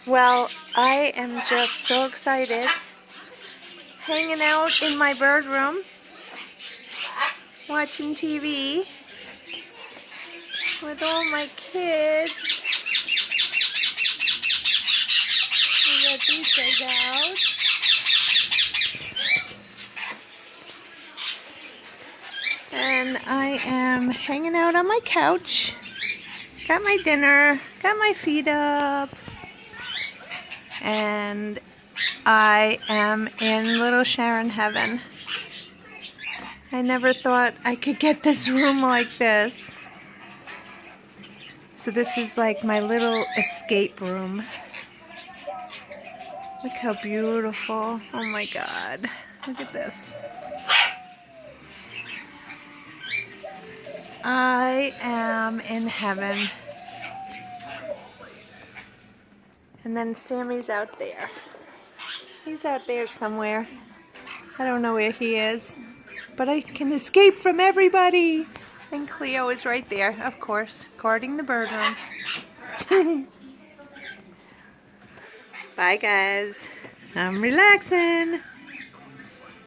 Well, I am just so excited. Hanging out in my bird room, watching TV with all my kids. I got these guys out. And I am hanging out on my couch. Got my dinner, got my feet up. And I am in little Sharyn heaven. I never thought I could get this room like this. So this is like my little escape room. Look how beautiful. Oh my God. Look at this. I am in heaven. And then Sammy's out there. He's out there somewhere. I don't know where he is. But I can escape from everybody. And Cleo is right there, of course, guarding the bird room. Bye guys. I'm relaxing.